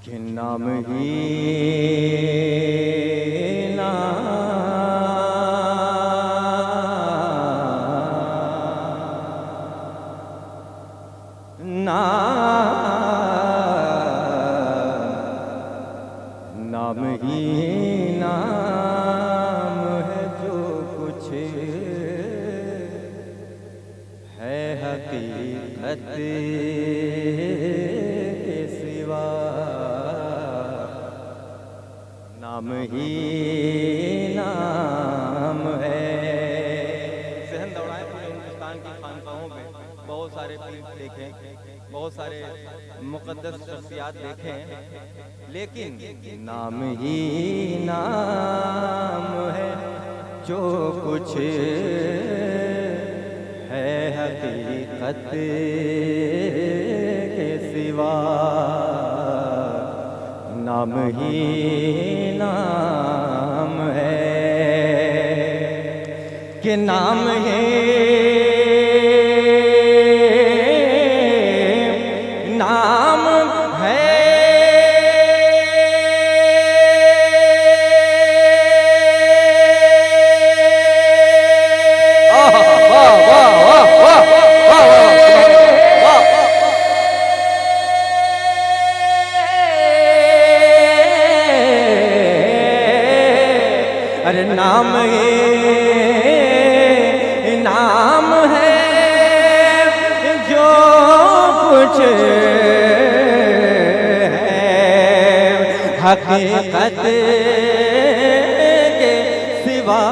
के नाम ही नाम ही नाम है, जो कुछ है हकीकत के सिवा। नाम ही नाम है। सहन दौड़ाए पूरे हिंदुस्तान की खानकाहों में बहुत सारे पीर देखे, बहुत सारे मुक़द्दस शख्सियात देखे, लेकिन नाम ही नाम है, जो कुछ है हकीकत के सिवा। नाम ही नाम है, कि नाम है नाम है। अरे नाम है नाम है, जो कुछ है हकीकत के सिवा।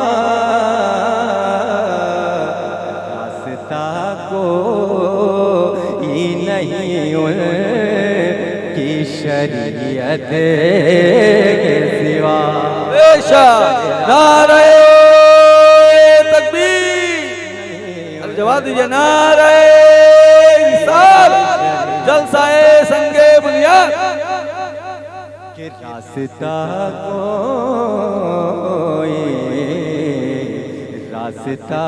रास्ता कोई नहीं उनकी शरीयत के सिवा। नारे तकबीर, जवाब दीजिए। नारे रिसालत, जलसाए संगे बुनियाद। कि रास्ता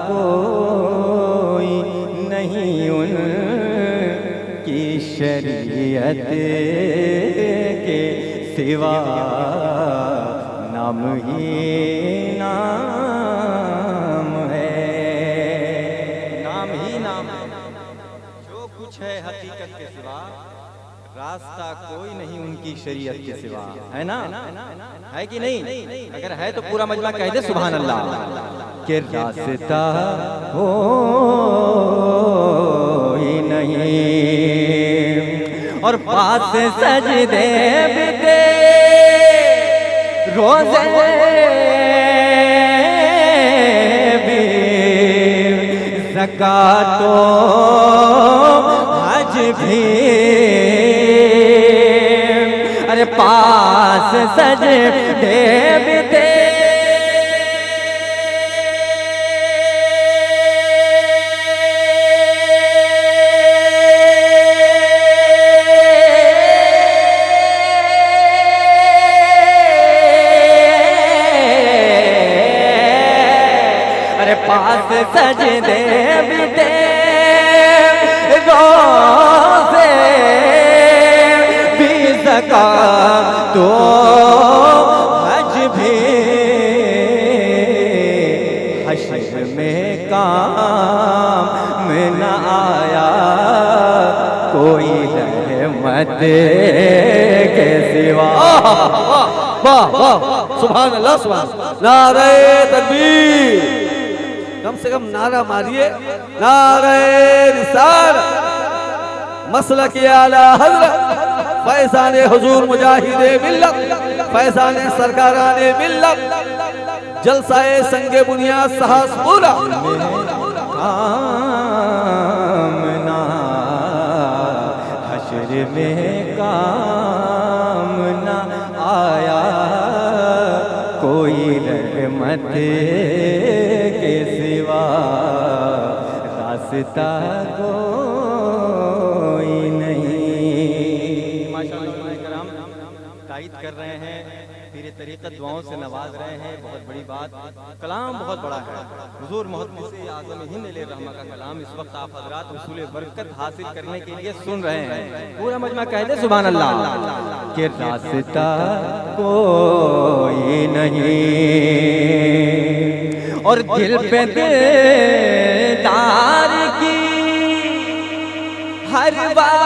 कोई नहीं उनकी शरीयत के सिवा। नाम ही नाम है, नाम ही नाम, जो कुछ है हकीकत के सिवा। रास्ता कोई नहीं उनकी शरीयत के सिवा। है ना? है कि नहीं? अगर है तो पूरा मजमा कह दे सुभान अल्लाह। कि रास्ता कोई नहीं, और पास सजदे बिते रोज़े भी, ज़कातो हज भी। अरे पास सजदे बिते पास सजदे बिते रोज़े भी, ज़कातो हज भी। हश्र में काम में न आया कोई रहमत के सिवा। वाह वाह, सुभान अल्लाह, सुभान। नारे तकबीर, कम से कम नारा मारिए। नारे रिसालत, मसलक आला हज़रत, फैज़ाने हुजूर मुजाहिदे मिल्लत, फैज़ाने सरकाराने मिल्लत, जलसाए संगे बुनियाद साहस पूरा। कामना हश्र में काम न आया कोई रहमत के सिवा। रास्ता कोई नहीं। माशाअल्लाह, तायद कर रहे हैं पीर तरीक़त दुआओं से नवाज रहे हैं। बहुत बड़ी बात, कलाम बहुत बड़ा है। हुजूर मुहद्दिस आज़म हिंद रहमा का कलाम इस वक्त आप हज़रात हुसूल बरकत हासिल करने के लिए सुन रहे हैं। पूरा मजमा कह दे सुभान अल्लाह। कि रास्ता कोई नहीं और दिल पे दिलदार की हर बात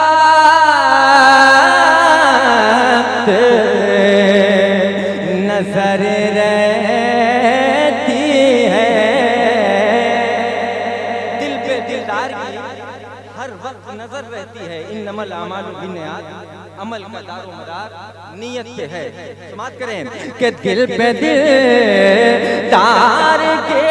नजर रहती है। दिल पे दिलदार की हर वक्त नजर रहती है। इन्नमल अमालु बिन्नियात, अमल का दारोमदार नियत पे है। समात करें कि दिल पे दिलदार के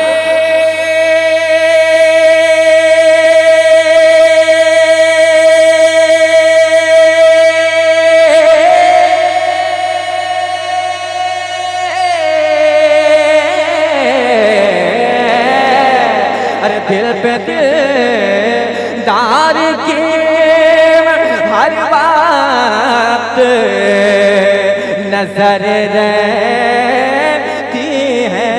दिल पे दिलदार की हर बात नजर रहती है।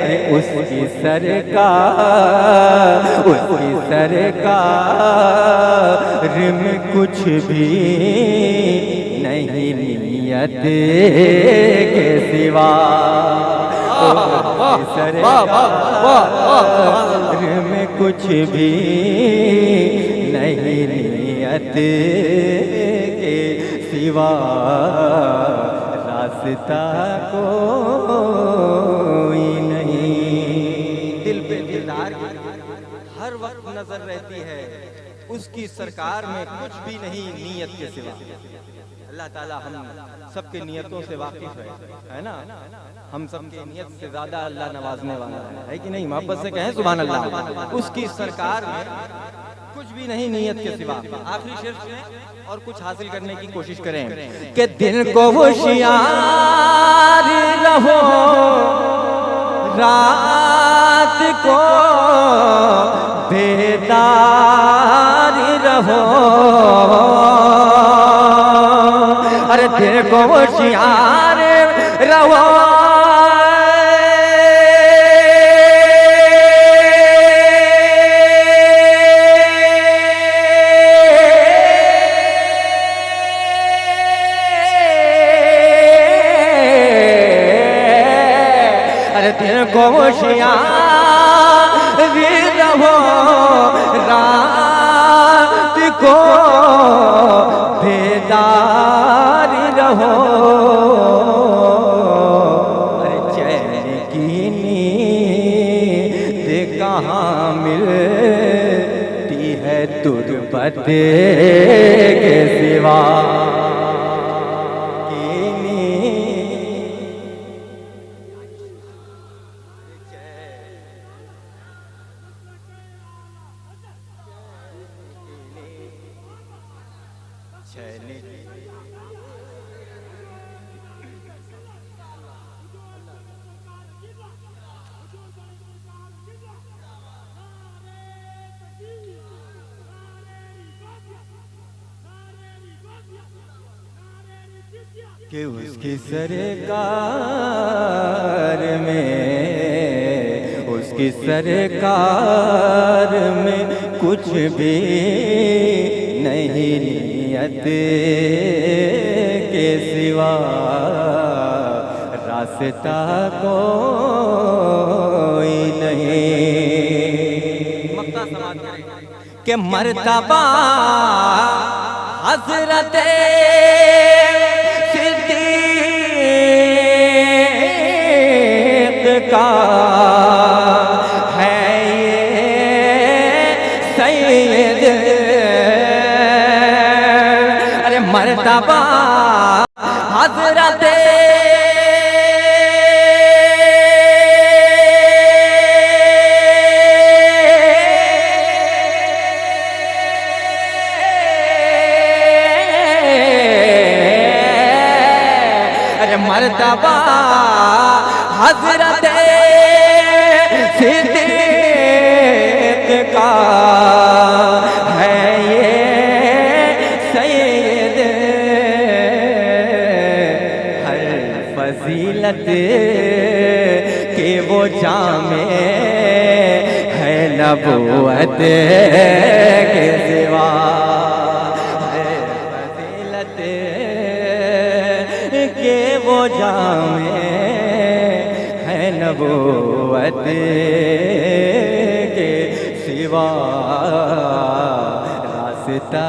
अरे उसकी सरकार में कुछ भी नहीं नियत के सिवा। में कुछ भी नहीं नियत के सिवा। रास्ता कोई नहीं। दिल पे दिलदार हर वक्त नजर रहती है। उसकी सरकार में कुछ भी नहीं नियत के सिवा। अल्लाह ताला हम सबके नियतों से वाकिफ है ना। हम सबके नियत से ज्यादा अल्लाह नवाजने वाला है कि नहीं। मोहब्बत से कहें सुभान अल्लाह। उसकी सरकार में कुछ भी नहीं नियत के सिवा। आखिरी शेर सुने और कुछ हासिल करने की कोशिश करें कि दिन को होशियार रहो, रात को बेदार रहो। अरे दिन को होशियार रहो, दिल को होशियार रहो, रात को बेदार रहो। अरे चैन की नींद कहाँ मिलती है तुरबत के सिवा। कि उसकी सरकार में कुछ भी नहीं नियत के सिवा। रास्ता कोई नहीं। मक्ता समाज के मर्तबा हज़रत का है ये सैयद। अरे मर्तबा हज़रत मर्तबा हज़रत सिद्दीक़ का है ये सैयद। फजीलत के वो जामे है नबूवत के सिवा, है फजीलत के वो जामे है नबूवत के सिवा। रास्ता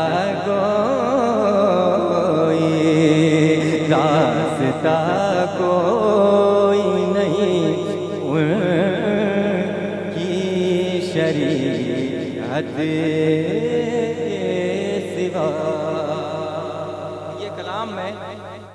रास्ता कोई नहीं उनकी शरीयत के सिवा।